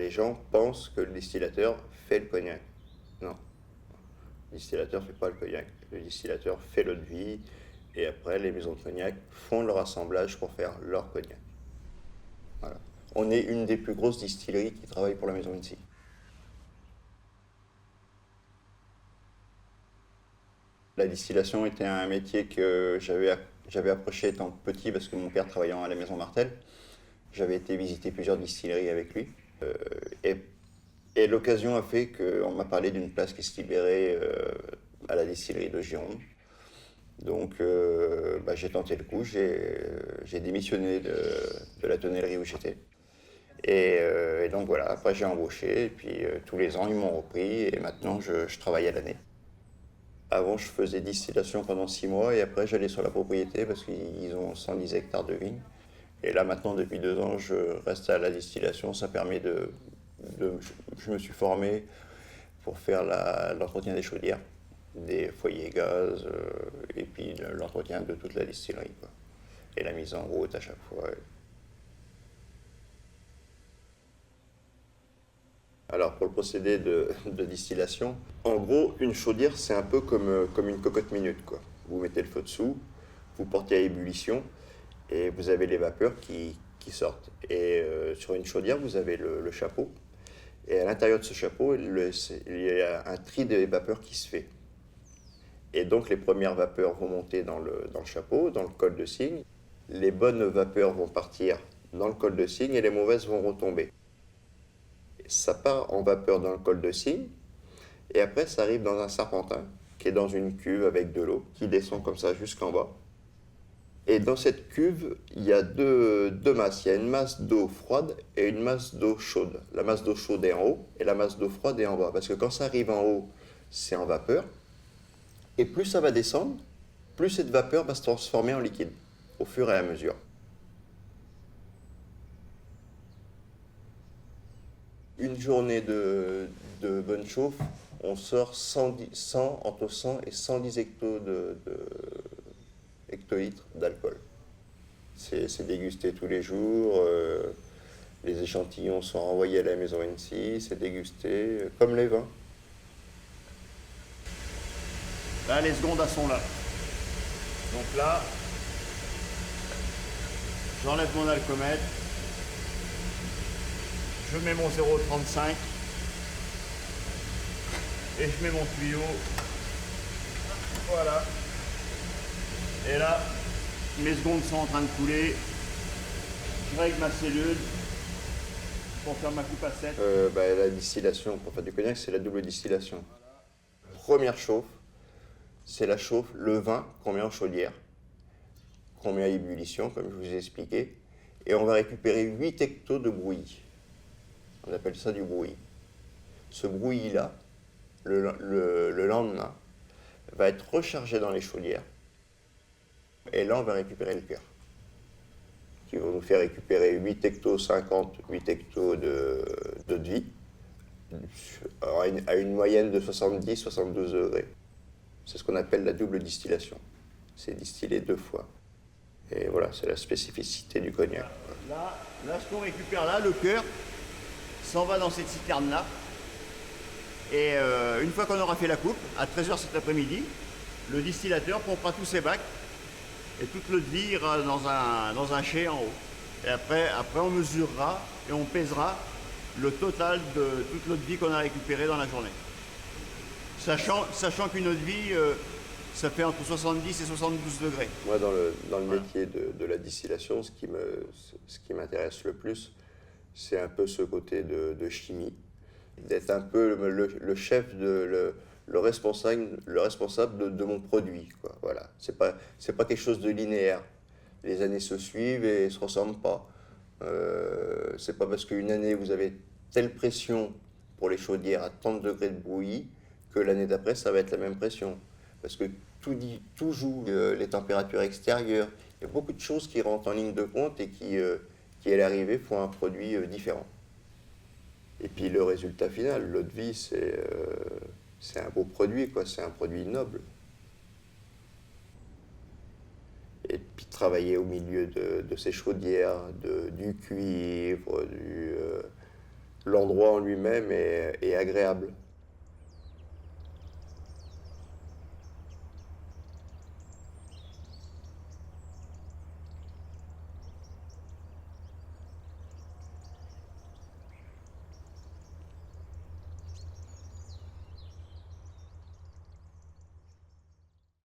les gens pensent que le distillateur fait le cognac. Non, le distillateur ne fait pas le cognac. Le distillateur fait l'eau de vie et après les maisons de cognac font leur assemblage pour faire leur cognac. Voilà. On est une des plus grosses distilleries qui travaille pour la maison Vinci. La distillation était un métier que j'avais approché étant petit parce que mon père travaillant à la maison Martel. J'avais été visiter plusieurs distilleries avec lui. Et, et l'occasion a fait qu'on m'a parlé d'une place qui se libérait à la distillerie de Gironde. Donc j'ai tenté le coup, j'ai démissionné de la tonnellerie où j'étais. Et donc voilà, après j'ai embauché, et puis tous les ans ils m'ont repris, et maintenant je travaille à l'année. Avant je faisais distillation pendant 6 mois, et après j'allais sur la propriété parce qu'ils ont 110 hectares de vignes. Et là maintenant depuis 2 ans je reste à la distillation, ça permet je me suis formé pour faire l'entretien des chaudières, des foyers gaz, et puis l'entretien de toute la distillerie, quoi. Et la mise en route à chaque fois. Alors pour le procédé de distillation, en gros une chaudière c'est un peu comme une cocotte minute, quoi. Vous mettez le feu dessous, vous portez à ébullition et vous avez les vapeurs qui sortent. Et sur une chaudière vous avez le chapeau. Et à l'intérieur de ce chapeau, il y a un tri des vapeurs qui se fait. Et donc les premières vapeurs vont monter dans le chapeau, dans le col de cygne. Les bonnes vapeurs vont partir dans le col de cygne et les mauvaises vont retomber. Ça part en vapeur dans le col de cygne et après ça arrive dans un serpentin qui est dans une cuve avec de l'eau qui descend comme ça jusqu'en bas. Et dans cette cuve, il y a deux masses. Il y a une masse d'eau froide et une masse d'eau chaude. La masse d'eau chaude est en haut et la masse d'eau froide est en bas. Parce que quand ça arrive en haut, c'est en vapeur. Et plus ça va descendre, plus cette vapeur va se transformer en liquide au fur et à mesure. Une journée de bonne chauffe, on sort entre 100 et 110 hectolitres d'alcool. C'est dégusté tous les jours, les échantillons sont renvoyés à la maison NC, c'est dégusté comme les vins. Là, les secondes, elles sont là. Donc là, j'enlève mon alcomètre, je mets mon 0,35 et je mets mon tuyau. Voilà. Et là, mes secondes sont en train de couler. Je règle ma cellule pour faire ma coupe à 7. La distillation pour faire du cognac, c'est la double distillation. Première chauffe, c'est la chauffe, le vin qu'on met en chaudière, qu'on met à ébullition, comme je vous ai expliqué, et on va récupérer 8 hectos de brouillis. On appelle ça du brouillis. Ce brouillis-là, le lendemain, va être rechargé dans les chaudières, et là on va récupérer le cœur, qui va nous faire récupérer 8 hectos 50, 8 hectos de vie, à une moyenne de 70-72 degrés. C'est ce qu'on appelle la double distillation. C'est distillé 2 fois. Et voilà, c'est la spécificité du cognac. Là, ce qu'on récupère là, le cœur, s'en va dans cette citerne-là. Et une fois qu'on aura fait la coupe, à 13h cet après-midi, le distillateur pompera tous ses bacs et toute l'eau de vie ira dans un chai en haut. Et après, on mesurera et on pèsera le total de toute l'eau de vie qu'on a récupérée dans la journée. Sachant qu'une eau de vie, ça fait entre 70 et 72 degrés. Moi, dans le métier de la distillation, ce qui m'intéresse le plus, c'est un peu ce côté de chimie, d'être un peu le chef, le responsable de mon produit, quoi. Voilà. C'est pas quelque chose de linéaire. Les années se suivent et ne se ressemblent pas. C'est pas parce qu'une année vous avez telle pression pour les chaudières à 30 degrés de bouillie que l'année d'après ça va être la même pression. Parce que tout joue, les températures extérieures. Il y a beaucoup de choses qui rentrent en ligne de compte et qui à l'arrivée, font un produit différent. Et puis le résultat final, l'eau de vie, c'est un beau produit, quoi. C'est un produit noble. Et puis travailler au milieu de ces chaudières, du cuivre, l'endroit en lui-même est agréable.